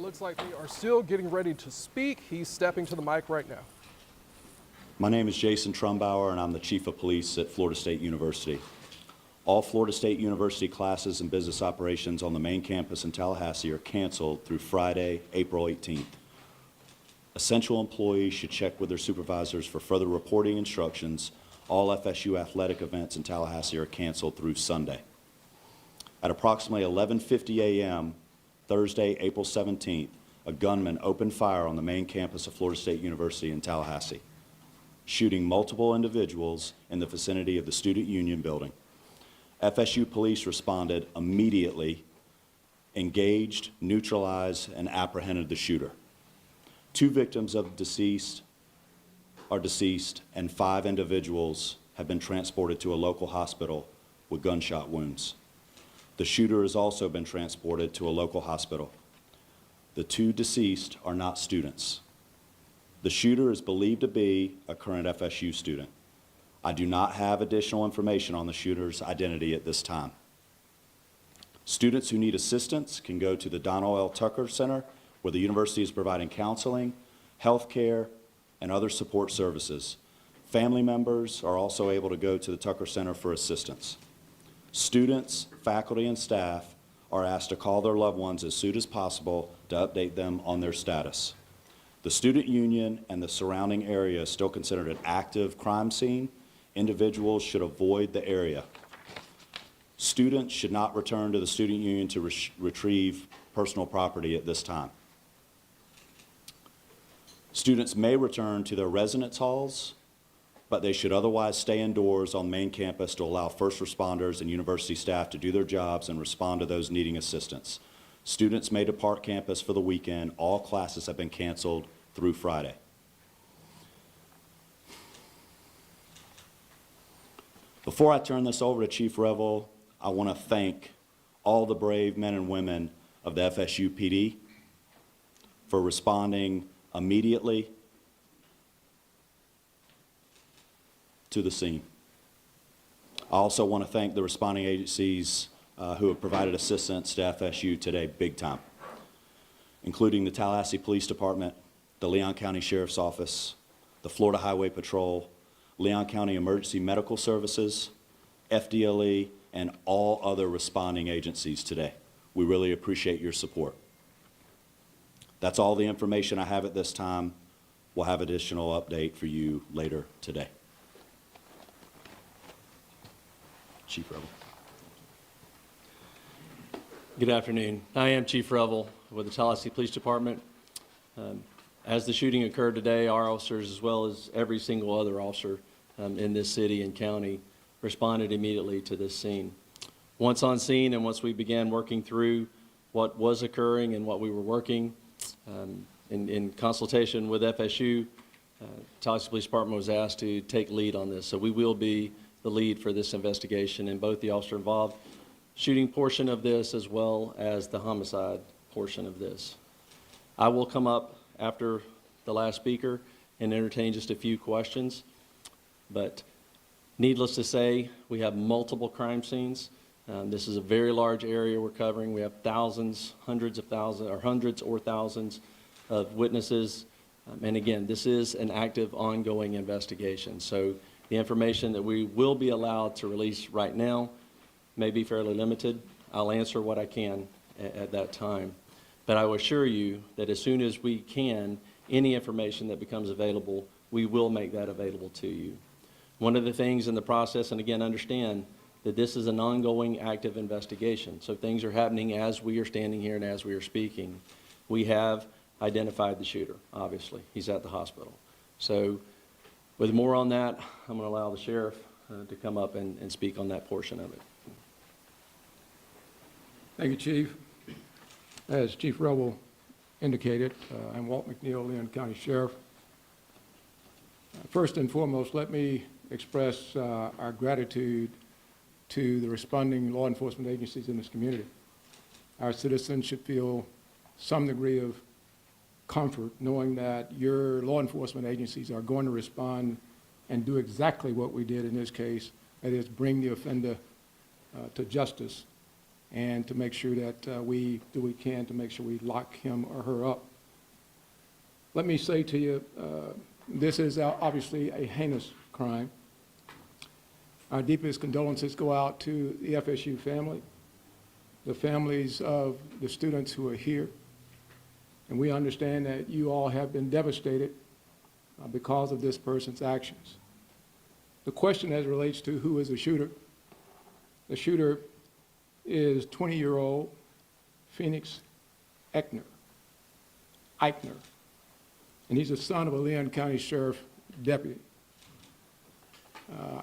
it looks like they are still getting ready to speak. He's stepping to the mic right now. My name is Jason Trumbauer, and I'm the Chief of Police at Florida State University. All Florida State University classes and business operations on the main campus in Tallahassee are canceled through Friday, April 18th. Essential employees should check with their supervisors for further reporting instructions. All FSU athletic events in Tallahassee are canceled through Sunday. At approximately 11:50 a.m. Thursday, April 17th, a gunman opened fire on the main campus of Florida State University in Tallahassee, shooting multiple individuals in the vicinity of the Student Union building. FSU police responded immediately, engaged, neutralized, and apprehended the shooter. 2 victims of deceased are deceased, and 5 individuals have been transported to a local hospital with gunshot wounds. The shooter has also been transported to a local hospital. The 2 deceased are not students. The shooter is believed to be a current FSU student. I do not have additional information on the shooter's identity at this time. Students who need assistance can go to the Donald L. Tucker Center, where the university is providing counseling, health care, and other support services. Family members are also able to go to the Tucker Center for assistance. Students, faculty, and staff are asked to call their loved ones as soon as possible to update them on their status. The student union and the surrounding area is still considered an active crime scene. Individuals should avoid the area. Students should not return to the student union to retrieve personal property at this time. Students may return to their residence halls, but they should otherwise stay indoors on main campus to allow first responders and university staff to do their jobs and respond to those needing assistance. Students may depart campus for the weekend. All classes have been canceled through Friday. Before I turn this over to Chief Revel, I want to thank all the brave men and women of the FSU PD for responding immediately to the scene. I also want to thank the responding agencies who have provided assistance to FSU today big time, including the Tallahassee Police Department, the Leon County Sheriff's Office, the Florida Highway Patrol, Leon County Emergency Medical Services, FDLE, and all other responding agencies today. We really appreciate your support. That's all the information I have at this time. We'll have additional update for you later today. Chief Revel. Good afternoon. I am Chief Revel with the Tallahassee Police Department. As the shooting occurred today, our officers, as well as every single other officer in this city and county, responded immediately to this scene. Once on scene and once we began working through what was occurring and what we were working, in consultation with FSU, Tallahassee Police Department was asked to take lead on this. So we will be the lead for this investigation in both the officer involved shooting portion of this as well as the homicide portion of this. I will come up after the last speaker and entertain just a few questions, but needless to say, we have multiple crime scenes. This is a very large area we're covering. We have thousands, hundreds of thousands, or hundreds or thousands of witnesses. And again, this is an active, ongoing investigation. So the information that we will be allowed to release right now may be fairly limited. I'll answer what I can at that time. But I will assure you that as soon as we can, any information that becomes available, we will make that available to you. One of the things in the process, and again, understand that this is an ongoing active investigation. So things are happening as we are standing here and as we are speaking. We have identified the shooter, obviously. He's at the hospital. So with more on that, I'm going to allow the sheriff to come up and speak on that portion of it. Thank you, Chief. As Chief Revel indicated, I'm Walt McNeil, Leon County Sheriff. First and foremost, let me express our gratitude to the responding law enforcement agencies in this community. Our citizens should feel some degree of comfort knowing that your law enforcement agencies are going to respond and do exactly what we did in this case, that is bring the offender to justice and to make sure that we do what we can to make sure we lock him or her up. Let me say to you, this is obviously a heinous crime. Our deepest condolences go out to the FSU family, the families of the students who are here, and we understand that you all have been devastated because of this person's actions. The question as it relates to who is the shooter is 20-year-old Phoenix Ikner, and he's the son of a Leon County Sheriff deputy.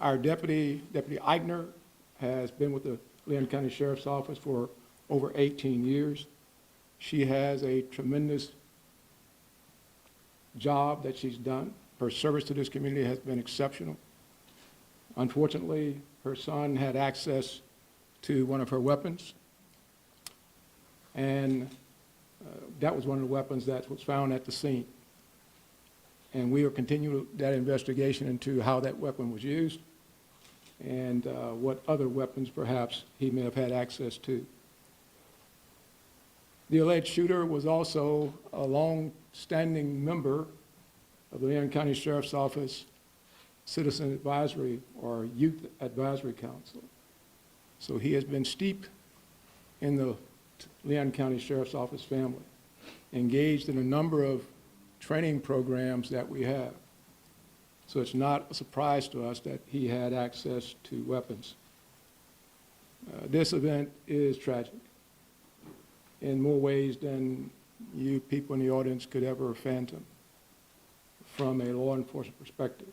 Our Deputy Ikner, has been with the Leon County Sheriff's Office for over 18 years. She has a tremendous job that she's done. Her service to this community has been exceptional. Unfortunately, her son had access to one of her weapons, and that was one of the weapons that was found at the scene. And we are continuing that investigation into how that weapon was used and what other weapons perhaps he may have had access to. The alleged shooter was also a long-standing member of the Leon County Sheriff's Office Citizen Advisory or Youth Advisory Council. So he has been steeped in the Leon County Sheriff's Office family, engaged in a number of training programs that we have. So it's not a surprise to us that he had access to weapons. This event is tragic in more ways than you people in the audience could ever fathom from a law enforcement perspective.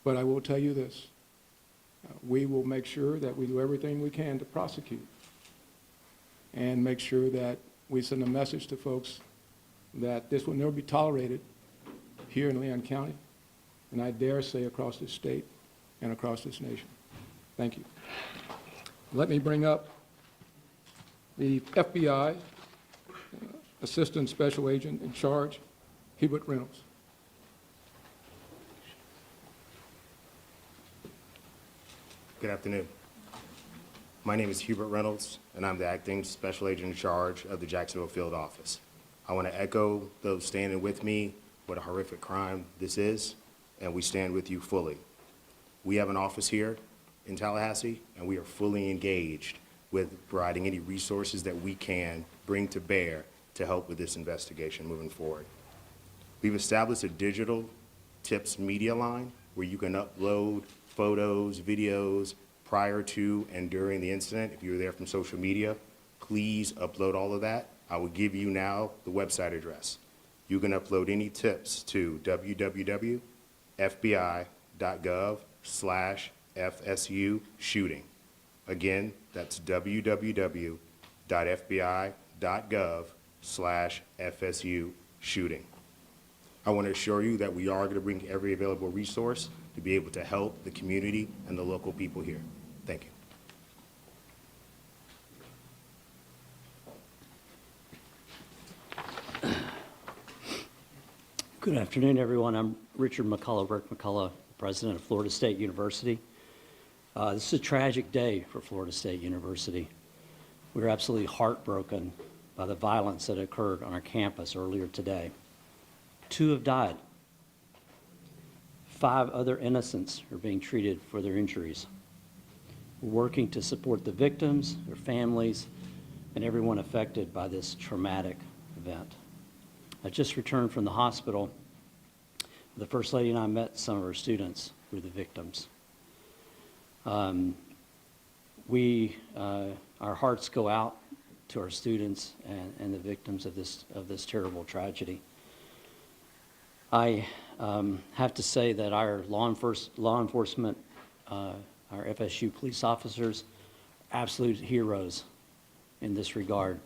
But I will tell you this, we will make sure that we do everything we can to prosecute and make sure that we send a message to folks that this will never be tolerated here in Leon County, and I dare say across this state and across this nation. Thank you. Let me bring up the FBI Assistant Special Agent in charge, Hubert Reynolds. Good afternoon. My name is Hubert Reynolds, and I'm the Acting Special Agent in charge of the Jacksonville Field Office. I want to echo those standing with me what a horrific crime this is, and we stand with you fully. We have an office here in Tallahassee, and we are fully engaged with providing any resources that we can bring to bear to help with this investigation moving forward. We've established a digital tips media line where you can upload photos, videos prior to and during the incident. If you were there from social media, please upload all of that. I will give you now the website address. You can upload any tips to www.fbi.gov/FSU shooting. Again, that's www.fbi.gov/FSU shooting. I want to assure you that we are going to bring every available resource to be able to help the community and the local people here. Thank you. Good afternoon, everyone. I'm Richard McCullough, Rick McCullough, President of Florida State University. This is a tragic day for Florida State University. We're absolutely heartbroken by the violence that occurred on our campus earlier today. 2 have died. 5 other innocents are being treated for their injuries. We're working to support the victims, their families, and everyone affected by this traumatic event. I just returned from the hospital. The First Lady and I met some of our students who were the victims. Our hearts go out to our students and the victims of this terrible tragedy. I have to say that our law enforcement, our FSU police officers, absolute heroes in this regard.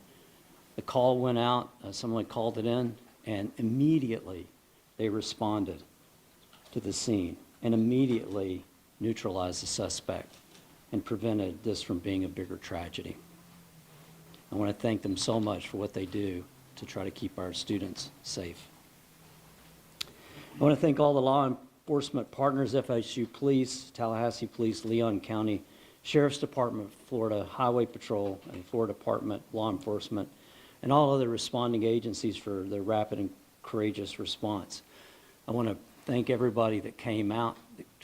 The call went out, someone called it in, and immediately they responded to the scene and immediately neutralized the suspect and prevented this from being a bigger tragedy. I want to thank them so much for what they do to try to keep our students safe. I want to thank all the law enforcement partners, FSU Police, Tallahassee Police, Leon County Sheriff's Department, Florida Highway Patrol, and Florida Department Law Enforcement, and all other responding agencies for their rapid and courageous response. I want to thank everybody that came out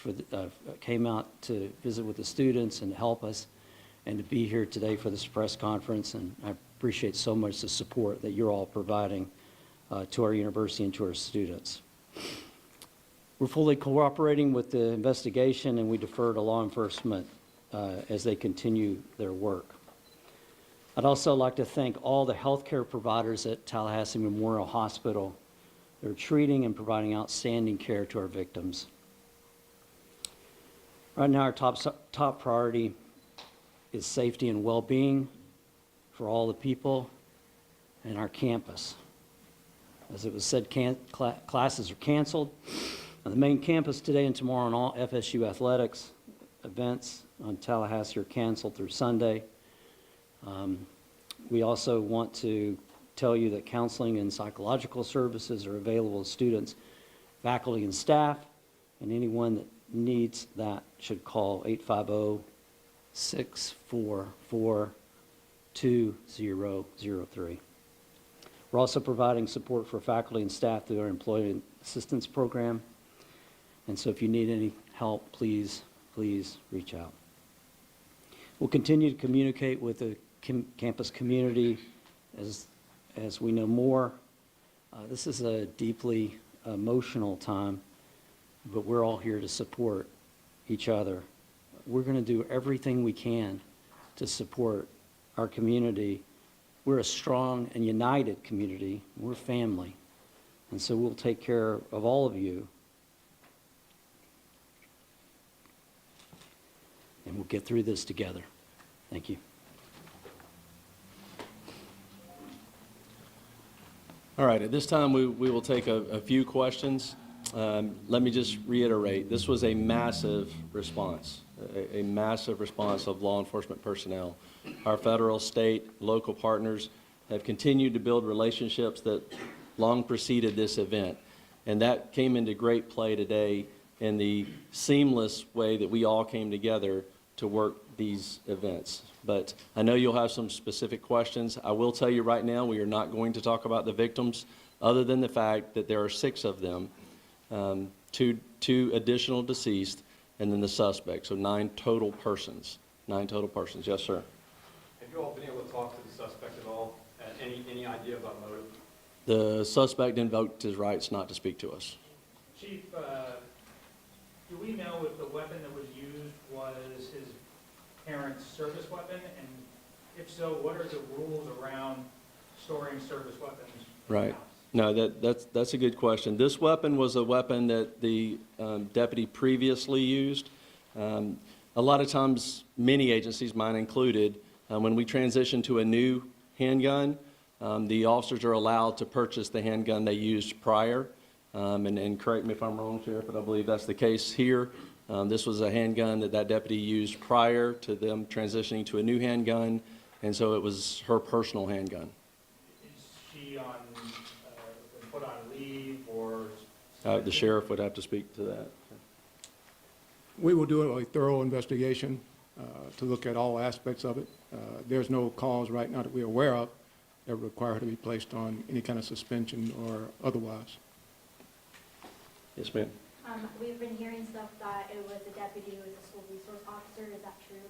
to visit with the students and help us, and to be here today for this press conference. And I appreciate so much the support that you're all providing to our university and to our students. We're fully cooperating with the investigation, and we defer to law enforcement as they continue their work. I'd also like to thank all the healthcare providers at Tallahassee Memorial Hospital. They're treating and providing outstanding care to our victims. Right now, our top priority is safety and well-being for all the people in our campus. As it was said, classes are canceled on the main campus today and tomorrow, and all FSU athletics events on Tallahassee are canceled through Sunday. We also want to tell you that counseling and psychological services are available to students, faculty, and staff, and anyone that needs that should call 850-644-2003. We're also providing support for faculty and staff through our employee assistance program. And so if you need any help, please reach out. We'll continue to communicate with the campus community as we know more. This is a deeply emotional time, but we're all here to support each other. We're going to do everything we can to support our community. We're a strong and united community. We're family. And so we'll take care of all of you. And we'll get through this together. Thank you. All right, at this time, we will take a few questions. Let me just reiterate, this was a massive response, a massive response of law enforcement personnel. Our federal, state, local partners have continued to build relationships that long preceded this event. And that came into great play today in the seamless way that we all came together to work these events. But I know you'll have some specific questions. I will tell you right now, we are not going to talk about the victims, other than the fact that there are 6 of them, two additional deceased, and then the suspect. So 9 total persons. 9 total persons. Yes, sir. Have you all been able to talk to the suspect at all? Any idea about motive? The suspect invoked his rights not to speak to us. Chief, do we know if the weapon that was used was his parents' service weapon? And if so, what are the rules around storing service weapons in the Right. house? No, that's a good question. This weapon was a weapon that the deputy previously used. A lot of times, many agencies, mine included, when we transition to a new handgun, the officers are allowed to purchase the handgun they used prior. And correct me if I'm wrong, Sheriff, but I believe that's the case here. This was a handgun that deputy used prior to them transitioning to a new handgun, and so it was her personal handgun. Is she put on leave or? The sheriff would have to speak to that. We will do a thorough investigation to look at all aspects of it. There's no cause right now that we're aware of that require her to be placed on any kind of suspension or otherwise. Yes, ma'am. We've been hearing stuff that it was a deputy who was a school resource officer. Is that true?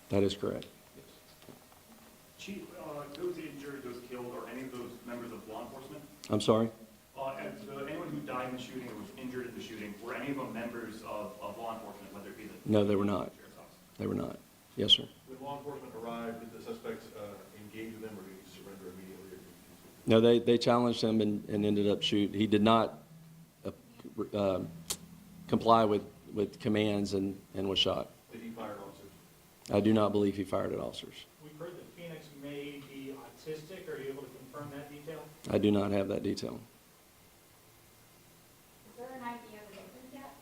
That is correct. Chief, those injured, those killed, or any of those members of law enforcement? I'm sorry? And anyone who died in the shooting or was injured in the shooting, were any of them members of law enforcement, whether it be the... No, they were not. Sheriff's Office? They were not. Yes, sir. When law enforcement arrived, did the suspects engage with them, or did he surrender immediately? No, they challenged him and ended up shooting. He did not comply with commands and was shot. Did he fire at officers? I do not believe he fired at officers. We've heard that Phoenix may be autistic. Are you able to confirm that detail? I do not have that detail. Is there an ID of the victims yet?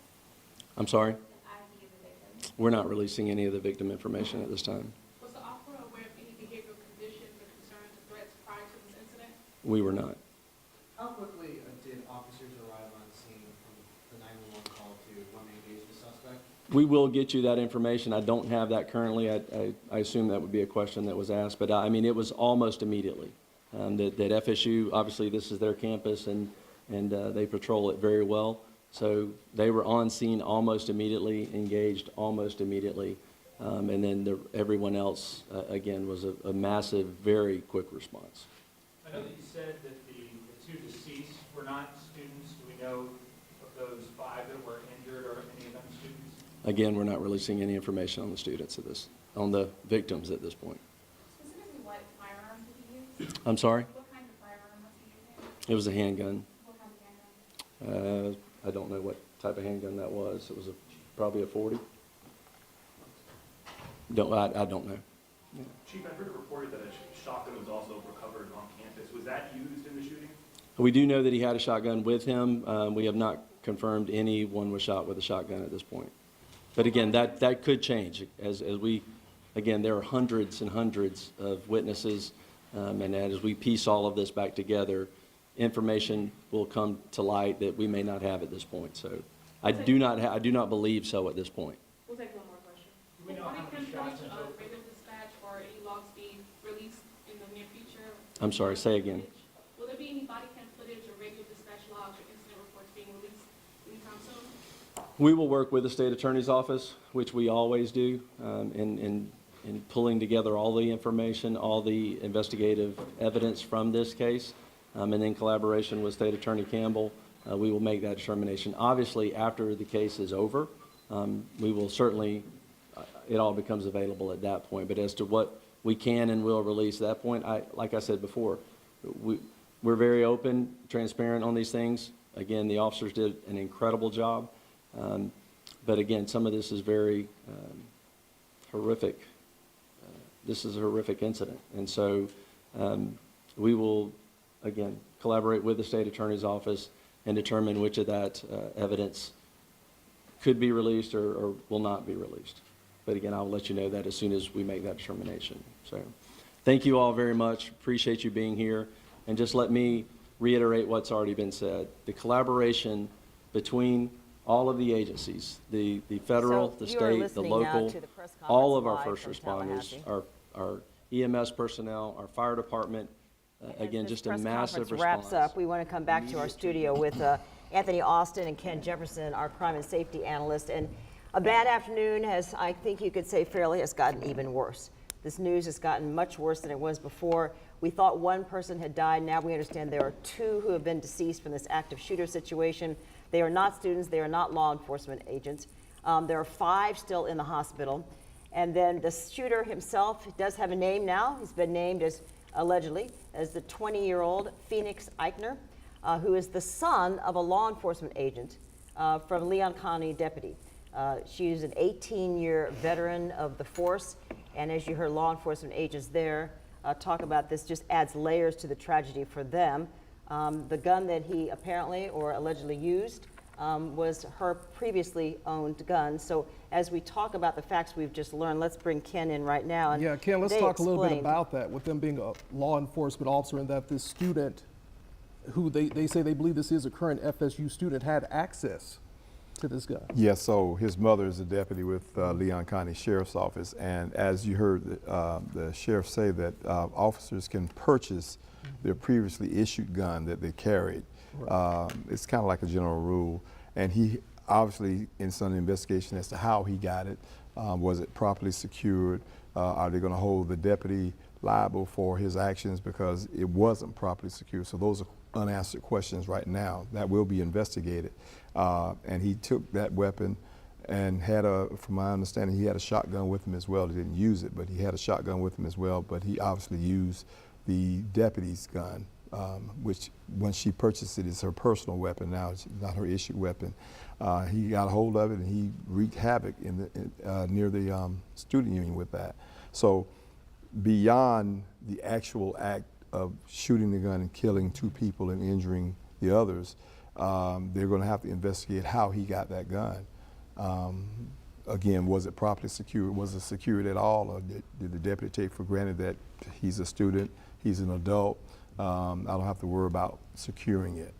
I'm sorry? An ID of the victims? We're not releasing any of the victim information at this time. Was the officer aware of any behavioral conditions or concerns or threats prior to this incident? We were not. How quickly did officers arrive on scene from the the 911 call to when they engaged the suspect? We will get you that information. I don't have that currently. I assume that would be a question that was asked, but I mean, it was almost immediately. That FSU, obviously this is their campus and they patrol it very well. So they were on scene almost immediately, engaged almost immediately. And then everyone else, again, was a massive, very quick response. I know that you said that the two deceased were not students. Do we know of those 5 that were injured or any of them students? Again, we're not releasing any information on the students on the victims at this point. Specifically, what firearm did he use? I'm sorry? What kind of firearm was he using? It was a handgun. What kind of handgun? I don't know what type of handgun that was. It was probably a 40. I don't know. Chief, I heard it reported that a shotgun was also recovered on campus. Was that used in the shooting? We do know that he had a shotgun with him. We have not confirmed anyone was shot with a shotgun at this point. But again, that could change as we, again, there are hundreds and hundreds of witnesses, and as we piece all of this back together, information will come to light that we may not have at this point. So I do not believe so at this point. We'll take one more question. Do we know Will how body many cam shots footage in of total? radio dispatch or any logs being released in the near future? I'm sorry, say again. Will there be any body cam footage or radio dispatch logs or incident reports being released anytime soon? We will work with the state attorney's office, which we always do, in pulling together all the information, all the investigative evidence from this case, and in collaboration with State Attorney Campbell, we will make that determination. Obviously, after the case is over, we will certainly, it all becomes available at that point. But as to what we can and will release at that point, like I said before, we're very open, transparent on these things. Again, the officers did an incredible job. But again, some of this is very horrific. This is a horrific incident. And so we will, again, collaborate with the state attorney's office and determine which of that evidence could be released or will not be released. But again, I'll let you know that as soon as we make that determination. So thank you all very much. Appreciate you being here. And just let me reiterate what's already been said. The collaboration between all of the agencies, the federal, the So you are state, the listening now local, to the press all of conference our live first from responders, Tallahassee. our EMS personnel, our fire department, again, As just a this massive press conference response. wraps up, we want to come back to our studio with Anthony Austin and Ken Jefferson, our crime and safety analyst. And a bad afternoon has, I think you could say fairly, has gotten even worse. This news has gotten much worse than it was before. We thought one person had died. Now we understand there are 2 who have been deceased from this active shooter situation. They are not students. They are not law enforcement agents. There are 5 still in the hospital. And then the shooter himself does have a name now. He's been named as, allegedly, as the 20-year-old Phoenix Ikner, who is the son of a law enforcement agent from Leon County deputy. She is an 18-year veteran of the force. And as you heard law enforcement agents there talk about this, just adds layers to the tragedy for them. The gun that he apparently or allegedly used was her previously owned gun. So as we talk about the facts we've just learned, let's bring Ken in right now. And Yeah, Ken, let's they talk a little bit explained- about that, with them being a law enforcement officer and that this student, who they say they believe this is a current FSU student, had access to this gun. Yes, so his mother is a deputy with Leon County Sheriff's Office, and as you heard the sheriff say that officers can purchase their previously issued gun that they carried. It's kind of like a general rule, and he obviously in some investigation as to how he got it, was it properly secured, are they going to hold the deputy liable for his actions because it wasn't properly secured? So those are unanswered questions right now that will be investigated. And he took that weapon and had from my understanding, he had a shotgun with him as well. He didn't use it, but he had a shotgun with him as well. But he obviously used the deputy's gun, which when she purchased it is her personal weapon now, it's not her issued weapon. He got a hold of it and he wreaked havoc in the, near the student union with that. So beyond the actual act of shooting the gun and killing 2 people and injuring the others, they're going to have to investigate how he got that gun. Again, was it properly secured? Was it secured at all? Or did the deputy take for granted that he's a student, he's an adult, I don't have to worry about securing it?